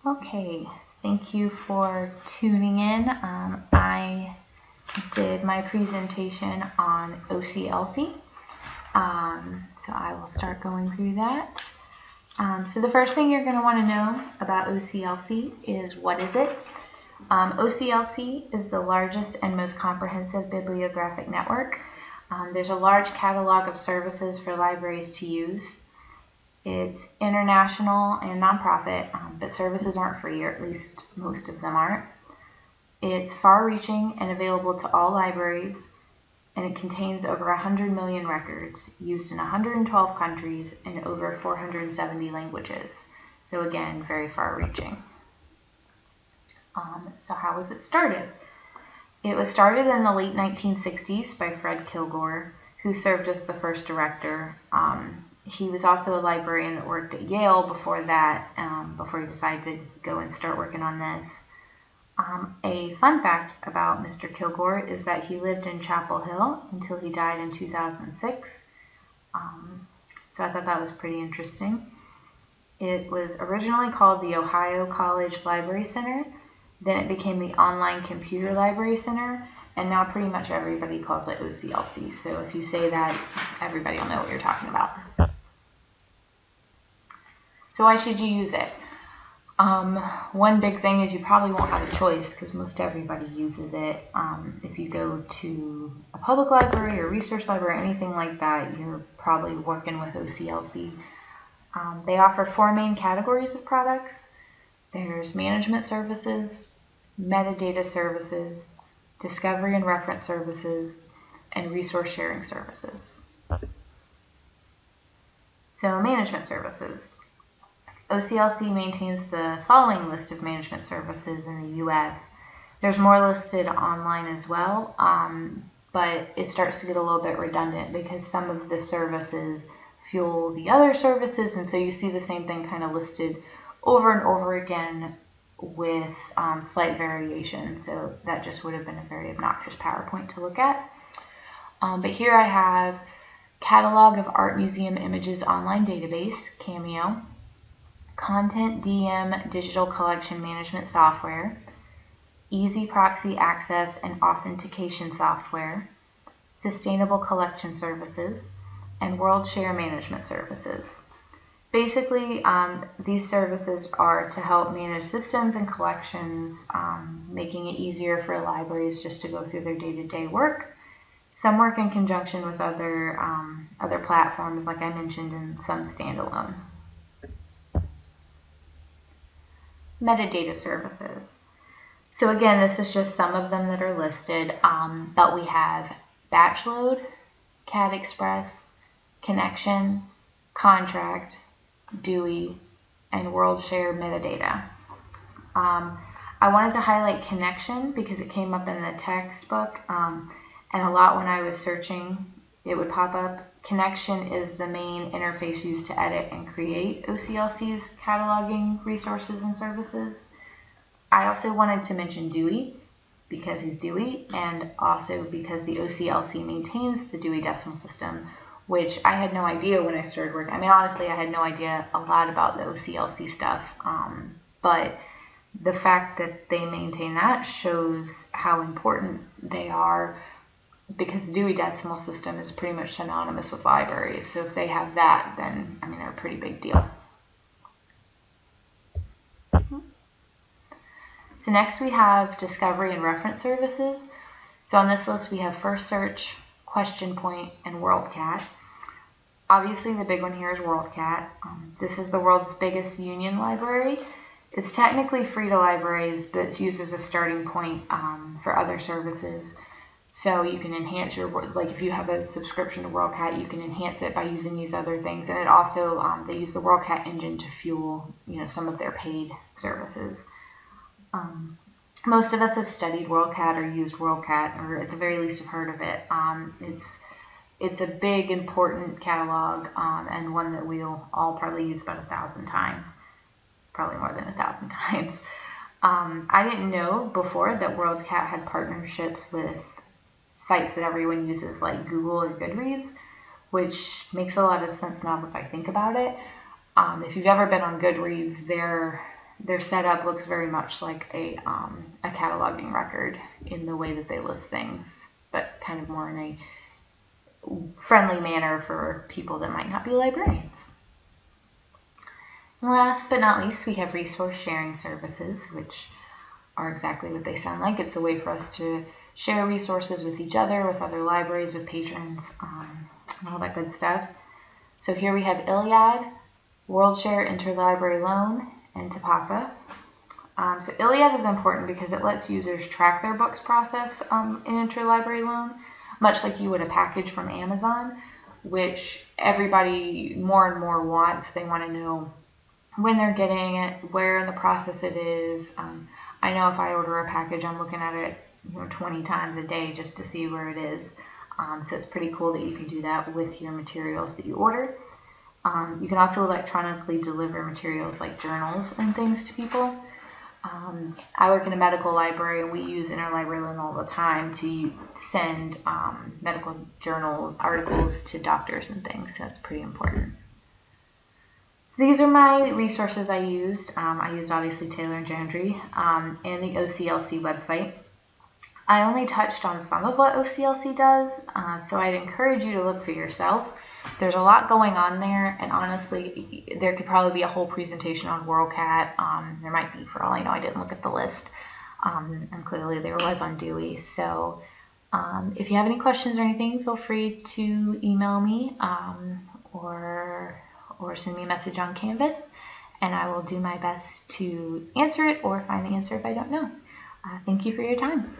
Okay, thank you for tuning in. I did my presentation on Oclc, so I will start going through that. So the first thing you're going to want to know about Oclc is what is it? Oclc is the largest and most comprehensive bibliographic network. There's a large catalog of services for libraries to use. It's international and nonprofit, but services aren't free, or at least most of them aren't. It's far-reaching and available to all libraries, and it contains over 100 million records used in 112 countries in over 470 languages. So again, very far-reaching. So how was it started? It was started in the late 1960s by Fred Kilgore, who served as the first director. He was also a librarian that worked at Yale before that, before he decided to go and start working on this. A fun fact about Mr. Kilgore is that he lived in Chapel Hill until he died in 2006. So I thought that was pretty interesting. It was originally called the Ohio College Library Center. Then it became the Online Computer Library Center, and now pretty much everybody calls it Oclc. So if you say that, everybody will know what you're talking about. So why should you use it? One big thing is you probably won't have a choice because most everybody uses it. If you go to a public library or research library or anything like that, you're probably working with Oclc. They offer 4 main categories of products. There's management services, metadata services, discovery and reference services, and resource sharing services. So management services. Oclc maintains the following list of management services in the US. There's more listed online as well, but it starts to get a little bit redundant because some of the services fuel the other services, and so you see the same thing kind of listed over and over again with slight variation. So that just would have been a very obnoxious PowerPoint to look at. But here I have Catalog of Art Museum Images Online Database, Cameo, Content DM Digital Collection Management Software, Easy Proxy Access and Authentication Software, Sustainable Collection Services, and World Share Management Services. Basically, these services are to help manage systems and collections, making it easier for libraries just to go through their day-to-day work. Some work in conjunction with other platforms, like I mentioned, and some standalone. Metadata services. So again, this is just some of them that are listed, but we have Batchload, CAD Express, Connection, Contract, Dewey, and World Share Metadata. I wanted to highlight Connection because it came up in the textbook, and a lot when I was searching, it would pop up. Connection is the main interface used to edit and create Oclc's cataloging resources and services. I also wanted to mention Dewey because he's Dewey, and also because the Oclc maintains the Dewey Decimal System, which I had no idea when I started working. I mean, honestly, I had no idea a lot about the Oclc stuff, but the fact that they maintain that shows how important they are, because the Dewey Decimal System is pretty much synonymous with libraries. So if they have that, then, I mean, they're a pretty big deal. So next we have discovery and reference services. So on this list we have First Search, Question Point, and WorldCat. Obviously the big one here is WorldCat. This is the world's biggest union library. It's technically free to libraries, but it's used as a starting point for other services. So you can enhance your, like if you have a subscription to WorldCat, you can enhance it by using these other things. And it also, they use the WorldCat engine to fuel, some of their paid services. Most of us have studied WorldCat or used WorldCat, or at the very least have heard of it. It's a big, important catalog, and one that we'll all probably use about 1,000 times, probably more than 1,000 times. I didn't know before that WorldCat had partnerships with sites that everyone uses, like Google or Goodreads, which makes a lot of sense now if I think about it. If you've ever been on Goodreads, their setup looks very much like a cataloging record in the way that they list things, but kind of more in a friendly manner for people that might not be librarians. And last but not least, we have resource sharing services, which are exactly what they sound like. It's a way for us to share resources with each other, with other libraries, with patrons, and all that good stuff. So here we have Iliad, WorldShare Interlibrary Loan, and Tapasa. So Iliad is important because it lets users track their books process in interlibrary loan, much like you would a package from Amazon, which everybody more and more wants. They want to know when they're getting it, where in the process it is. I know if I order a package, I'm looking at it 20 times a day just to see where it is. So it's pretty cool that you can do that with your materials that you order. You can also electronically deliver materials like journals and things to people. I work in a medical library, and we use interlibrary loan all the time to send medical journals, articles to doctors and things, so that's pretty important. So these are my resources I used. I used obviously Taylor & Gentry and the OCLC website. I only touched on some of what OCLC does, so I'd encourage you to look for yourself. There's a lot going on there, and honestly, there could probably be a whole presentation on WorldCat. There might be, for all I know. I didn't look at the list, and clearly there was on Dewey. So if you have any questions or anything, feel free to email me or send me a message on Canvas, and I will do my best to answer it or find the answer if I don't know. Thank you for your time.